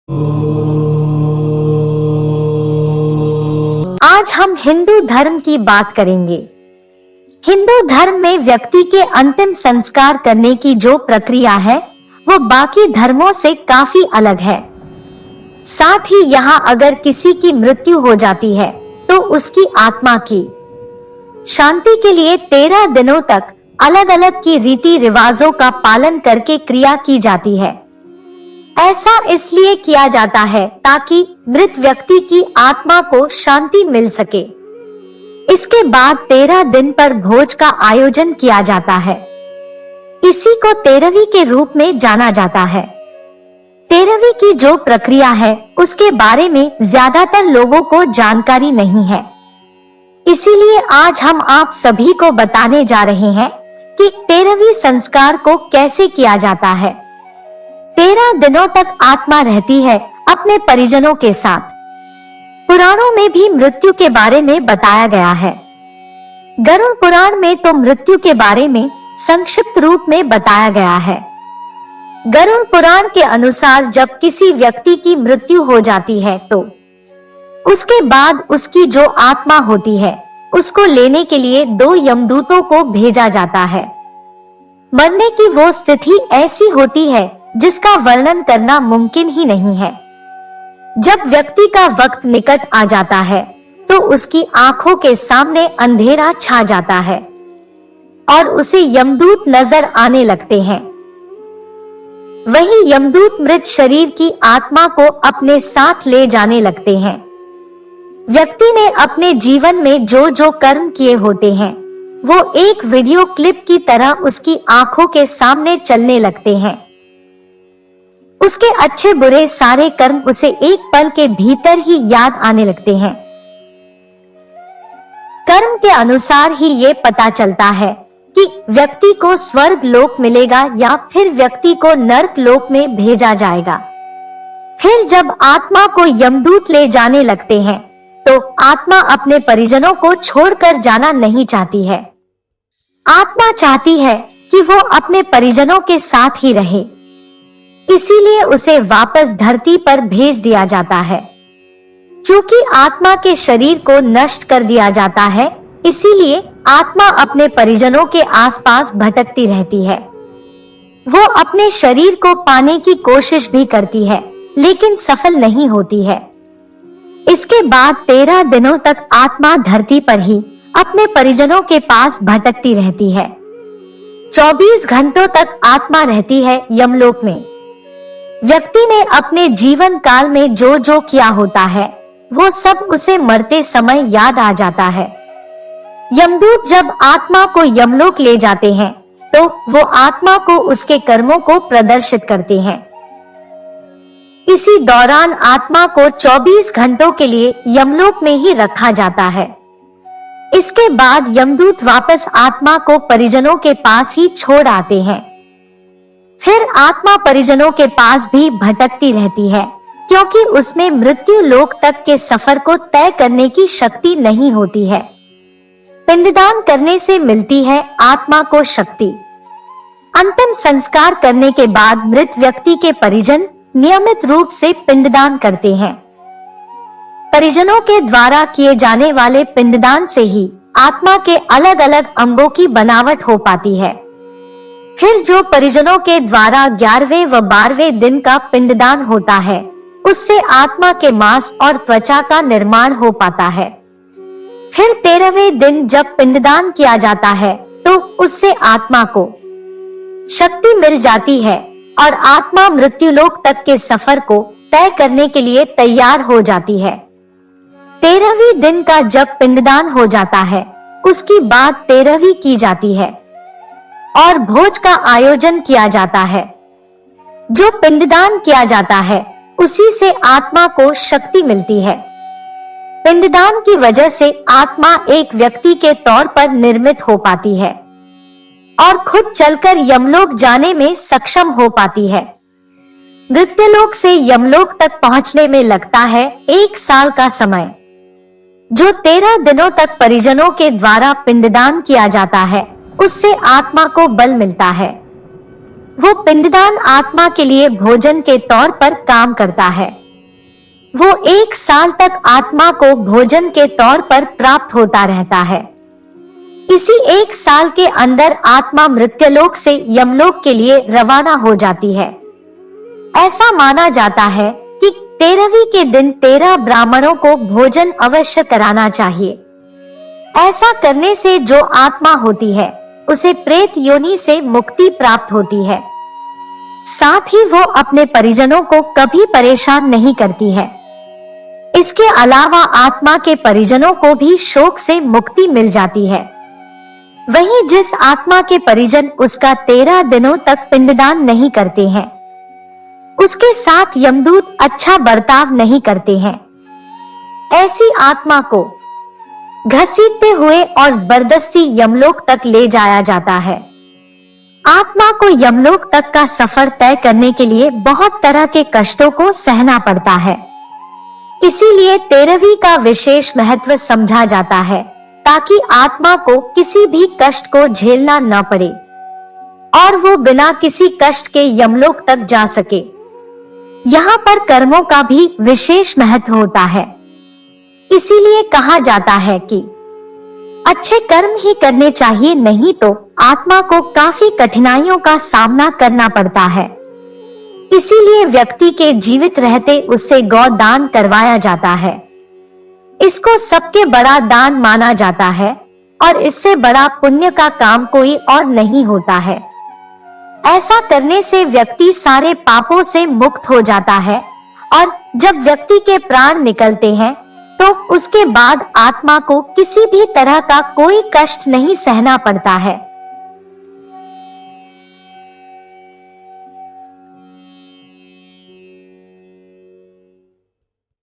आज हम हिंदू धर्म की बात करेंगे। हिंदू धर्म में व्यक्ति के अंतिम संस्कार करने की जो प्रक्रिया है वो बाकी धर्मों से काफी अलग है। साथ ही यहाँ अगर किसी की मृत्यु हो जाती है तो उसकी आत्मा की शांति के लिए 13 दिनों तक अलग अलग की रीति रिवाजों का पालन करके क्रिया की जाती है। ऐसा इसलिए किया जाता है ताकि मृत व्यक्ति की आत्मा को शांति मिल सके। इसके बाद 13 दिन पर भोज का आयोजन किया जाता है। इसी को तेरहवीं के रूप में जाना जाता है। तेरहवीं की जो प्रक्रिया है उसके बारे में ज्यादातर लोगों को जानकारी नहीं है। इसीलिए आज हम आप सभी को बताने जा रहे हैं कि 13वीं संस्कार को कैसे किया जाता है। 13 दिनों तक आत्मा रहती है अपने परिजनों के साथ। पुराणों में भी मृत्यु के बारे में बताया गया है। गरुड़ पुराण में तो मृत्यु के बारे में संक्षिप्त रूप में बताया गया है। गरुड़ पुराण के अनुसार जब किसी व्यक्ति की मृत्यु हो जाती है तो उसके बाद उसकी जो आत्मा होती है उसको लेने के लिए 2 यमदूतों को भेजा जाता है। मरने की वो स्थिति ऐसी होती है जिसका वर्णन करना मुमकिन ही नहीं है। जब व्यक्ति का वक्त निकट आ जाता है तो उसकी आंखों के सामने अंधेरा छा जाता है और उसे यमदूत नजर आने लगते हैं। वही यमदूत मृत शरीर की आत्मा को अपने साथ ले जाने लगते हैं। व्यक्ति ने अपने जीवन में जो जो कर्म किए होते हैं वो एक वीडियो क्लिप की तरह उसकी आंखों के सामने चलने लगते हैं। उसके अच्छे बुरे सारे कर्म उसे एक पल के भीतर ही याद आने लगते हैं। कर्म के अनुसार ही ये पता चलता है कि व्यक्ति को स्वर्ग लोक मिलेगा या फिर व्यक्ति को नरक लोक में भेजा जाएगा। फिर जब आत्मा को यमदूत ले जाने लगते हैं तो आत्मा अपने परिजनों को छोड़कर जाना नहीं चाहती है। आत्मा चाहती है कि वो अपने परिजनों के साथ ही रहे। इसीलिए उसे वापस धरती पर भेज दिया जाता है। क्योंकि आत्मा के शरीर को नष्ट कर दिया जाता है, इसीलिए आत्मा अपने परिजनों के आसपास भटकती रहती है। वो अपने शरीर को पाने की कोशिश भी करती है, लेकिन सफल नहीं होती है। इसके बाद 13 दिनों तक आत्मा धरती पर ही अपने परिजनों के पास भटकती रहती है। 24 घंटों तक आत्मा रहती है यमलोक में। व्यक्ति ने अपने जीवन काल में जो जो किया होता है वो सब उसे मरते समय याद आ जाता है। यमदूत जब आत्मा को यमलोक ले जाते हैं तो वो आत्मा को उसके कर्मों को प्रदर्शित करते हैं। इसी दौरान आत्मा को 24 घंटों के लिए यमलोक में ही रखा जाता है। इसके बाद यमदूत वापस आत्मा को परिजनों के पास ही छोड़ आते हैं। फिर आत्मा परिजनों के पास भी भटकती रहती है, क्योंकि उसमें मृत्यु लोक तक के सफर को तय करने की शक्ति नहीं होती है। पिंडदान करने से मिलती है आत्मा को शक्ति। अंतिम संस्कार करने के बाद मृत व्यक्ति के परिजन नियमित रूप से पिंडदान करते हैं। परिजनों के द्वारा किए जाने वाले पिंडदान से ही आत्मा के अलग अलग अंगों की बनावट हो पाती है। फिर जो परिजनों के द्वारा 11वें व 12वें दिन का पिंडदान होता है उससे आत्मा के मांस और त्वचा का निर्माण हो पाता है। फिर 13वें दिन जब पिंडदान किया जाता है तो उससे आत्मा को शक्ति मिल जाती है और आत्मा मृत्युलोक तक के सफर को तय करने के लिए तैयार हो जाती है। 13वीं दिन का जब पिंडदान हो जाता है उसकी बाद 13वीं की जाती है और भोज का आयोजन किया जाता है। जो पिंडदान किया जाता है उसी से आत्मा को शक्ति मिलती है। पिंडदान की वजह से आत्मा एक व्यक्ति के तौर पर निर्मित हो पाती है और खुद चलकर यमलोक जाने में सक्षम हो पाती है। मृत्युलोक से यमलोक तक पहुंचने में लगता है 1 साल का समय। जो 13 दिनों तक परिजनों के द्वारा पिंडदान किया जाता है उससे आत्मा को बल मिलता है। वो पिंडदान आत्मा के लिए भोजन के तौर पर काम करता है। वो 1 साल तक आत्मा को भोजन के तौर पर प्राप्त होता रहता है। इसी 1 साल के अंदर आत्मा मृत्युलोक से यमलोक के लिए रवाना हो जाती है। ऐसा माना जाता है कि 13वीं के दिन 13 ब्राह्मणों को भोजन अवश्य कराना चाहिए। ऐसा करने से जो आत्मा होती है उसे प्रेत योनि से मुक्ति प्राप्त होती है। साथ ही वो अपने परिजनों को कभी परेशान नहीं करती है। इसके अलावा आत्मा के परिजनों को भी शोक से मुक्ति मिल जाती है। वहीं जिस आत्मा के परिजन उसका 13 दिनों तक पिंडदान नहीं करते हैं, उसके साथ यमदूत अच्छा बर्ताव नहीं करते हैं। ऐसी आत्मा को घसीटते हुए और जबरदस्ती यमलोक तक ले जाया जाता है। आत्मा को यमलोक तक का सफर तय करने के लिए बहुत तरह के कष्टों को सहना पड़ता है। इसीलिए 13वीं का विशेष महत्व समझा जाता है, ताकि आत्मा को किसी भी कष्ट को झेलना न पड़े और वो बिना किसी कष्ट के यमलोक तक जा सके। यहाँ पर कर्मों का भी विशेष महत्व होता है। इसीलिए कहा जाता है कि अच्छे कर्म ही करने चाहिए, नहीं तो आत्मा को काफी कठिनाइयों का सामना करना पड़ता है। इसीलिए व्यक्ति के जीवित रहते उससे गौ दान करवाया जाता है। इसको सबके बड़ा दान माना जाता है और इससे बड़ा पुण्य का काम कोई और नहीं होता है। ऐसा करने से व्यक्ति सारे पापों से मुक्त हो जाता है और जब व्यक्ति के प्राण निकलते हैं तो उसके बाद आत्मा को किसी भी तरह का कोई कष्ट नहीं सहना पड़ता है।